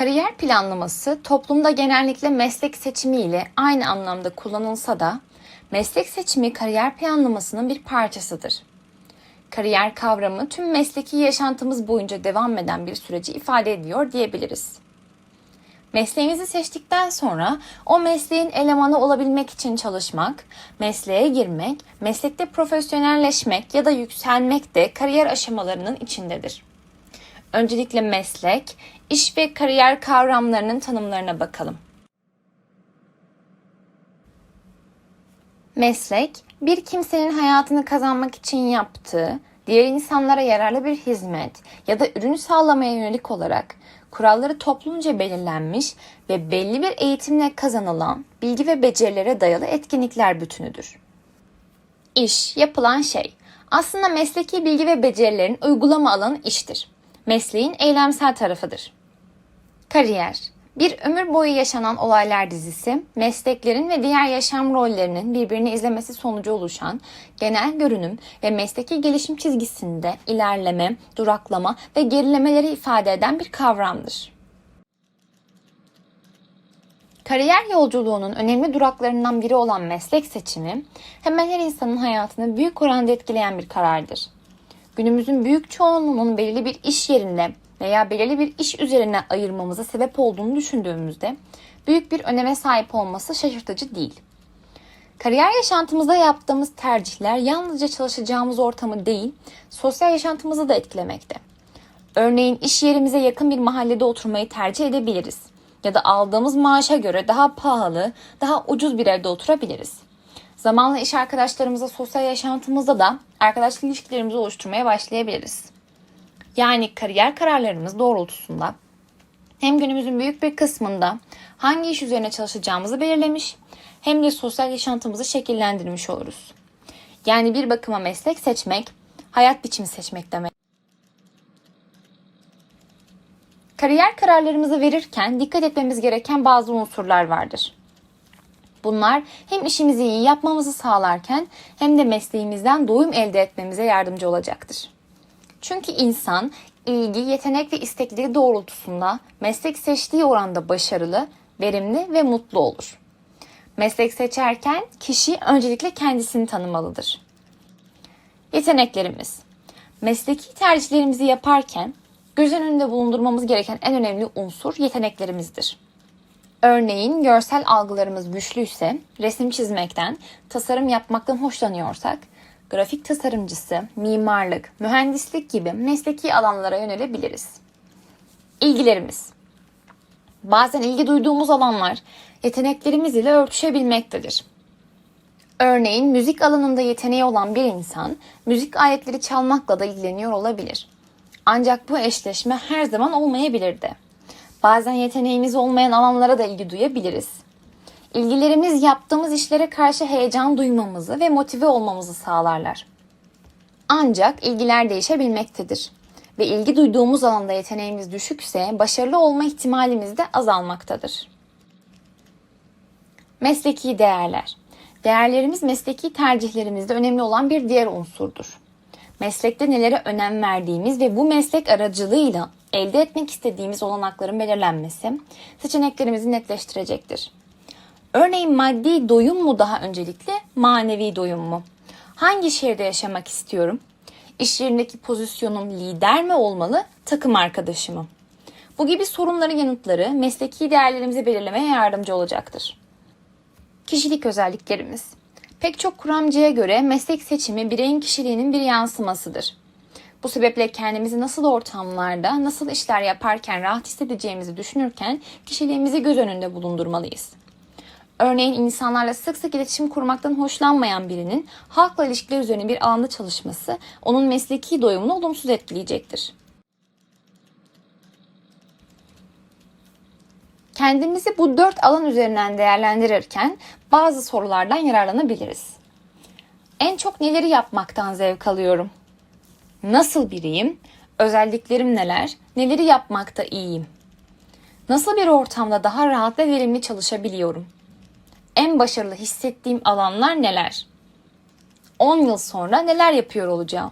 Kariyer planlaması toplumda genellikle meslek seçimi ile aynı anlamda kullanılsa da meslek seçimi kariyer planlamasının bir parçasıdır. Kariyer kavramı tüm mesleki yaşantımız boyunca devam eden bir süreci ifade ediyor diyebiliriz. Mesleğimizi seçtikten sonra o mesleğin elemanı olabilmek için çalışmak, mesleğe girmek, meslekte profesyonelleşmek ya da yükselmek de kariyer aşamalarının içindedir. Öncelikle meslek, iş ve kariyer kavramlarının tanımlarına bakalım. Meslek, bir kimsenin hayatını kazanmak için yaptığı, diğer insanlara yararlı bir hizmet ya da ürün sağlamaya yönelik olarak kuralları toplumca belirlenmiş ve belli bir eğitimle kazanılan bilgi ve becerilere dayalı etkinlikler bütünüdür. İş, yapılan şey. Aslında mesleki bilgi ve becerilerin uygulama alanı iştir. Mesleğin eylemsel tarafıdır. Kariyer, bir ömür boyu yaşanan olaylar dizisi, mesleklerin ve diğer yaşam rollerinin birbirini izlemesi sonucu oluşan genel görünüm ve mesleki gelişim çizgisinde ilerleme, duraklama ve gerilemeleri ifade eden bir kavramdır. Kariyer yolculuğunun önemli duraklarından biri olan meslek seçimi, hemen her insanın hayatını büyük oranda etkileyen bir karardır. Günümüzün büyük çoğunluğunun belirli bir iş yerinde veya belirli bir iş üzerine ayırmamıza sebep olduğunu düşündüğümüzde büyük bir öneme sahip olması şaşırtıcı değil. Kariyer yaşantımızda yaptığımız tercihler yalnızca çalışacağımız ortamı değil, sosyal yaşantımızı da etkilemekte. Örneğin iş yerimize yakın bir mahallede oturmayı tercih edebiliriz ya da aldığımız maaşa göre daha pahalı, daha ucuz bir evde oturabiliriz. Zamanla iş arkadaşlarımızla sosyal yaşantımızda da arkadaşlık ilişkilerimizi oluşturmaya başlayabiliriz. Yani kariyer kararlarımız doğrultusunda hem günümüzün büyük bir kısmında hangi iş üzerine çalışacağımızı belirlemiş hem de sosyal yaşantımızı şekillendirmiş oluruz. Yani bir bakıma meslek seçmek, hayat biçimi seçmek demek. Kariyer kararlarımızı verirken dikkat etmemiz gereken bazı unsurlar vardır. Bunlar hem işimizi iyi yapmamızı sağlarken hem de mesleğimizden doyum elde etmemize yardımcı olacaktır. Çünkü insan ilgi, yetenek ve istekleri doğrultusunda meslek seçtiği oranda başarılı, verimli ve mutlu olur. Meslek seçerken kişi öncelikle kendisini tanımalıdır. Yeteneklerimiz. Mesleki tercihlerimizi yaparken göz önünde bulundurmamız gereken en önemli unsur yeteneklerimizdir. Örneğin görsel algılarımız güçlüyse resim çizmekten, tasarım yapmaktan hoşlanıyorsak, grafik tasarımcısı, mimarlık, mühendislik gibi mesleki alanlara yönelebiliriz. İlgilerimiz. Bazen ilgi duyduğumuz alanlar yeteneklerimiz ile örtüşebilmektedir. Örneğin müzik alanında yeteneği olan bir insan müzik aletleri çalmakla da ilgileniyor olabilir. Ancak bu eşleşme her zaman olmayabilir de. Bazen yeteneğimiz olmayan alanlara da ilgi duyabiliriz. İlgilerimiz yaptığımız işlere karşı heyecan duymamızı ve motive olmamızı sağlarlar. Ancak ilgiler değişebilmektedir. Ve ilgi duyduğumuz alanda yeteneğimiz düşükse başarılı olma ihtimalimiz de azalmaktadır. Mesleki değerler. Değerlerimiz mesleki tercihlerimizde önemli olan bir diğer unsurdur. Meslekte nelere önem verdiğimiz ve bu meslek aracılığıyla elde etmek istediğimiz olanakların belirlenmesi seçeneklerimizi netleştirecektir. Örneğin maddi doyum mu daha öncelikli, manevi doyum mu? Hangi şehirde yaşamak istiyorum? İş yerindeki pozisyonum lider mi olmalı, takım arkadaşı mı? Bu gibi sorunların yanıtları mesleki değerlerimizi belirlemeye yardımcı olacaktır. Kişilik özelliklerimiz. Pek çok kuramcıya göre meslek seçimi bireyin kişiliğinin bir yansımasıdır. Bu sebeple kendimizi nasıl ortamlarda, nasıl işler yaparken rahat hissedeceğimizi düşünürken kişiliğimizi göz önünde bulundurmalıyız. Örneğin insanlarla sık sık iletişim kurmaktan hoşlanmayan birinin halkla ilişkiler üzerine bir alanda çalışması onun mesleki doyumunu olumsuz etkileyecektir. Kendimizi bu 4 alan üzerinden değerlendirirken bazı sorulardan yararlanabiliriz. En çok neleri yapmaktan zevk alıyorum? Nasıl biriyim? Özelliklerim neler? Neleri yapmakta iyiyim? Nasıl bir ortamda daha rahat ve verimli çalışabiliyorum? En başarılı hissettiğim alanlar neler? 10 yıl sonra neler yapıyor olacağım?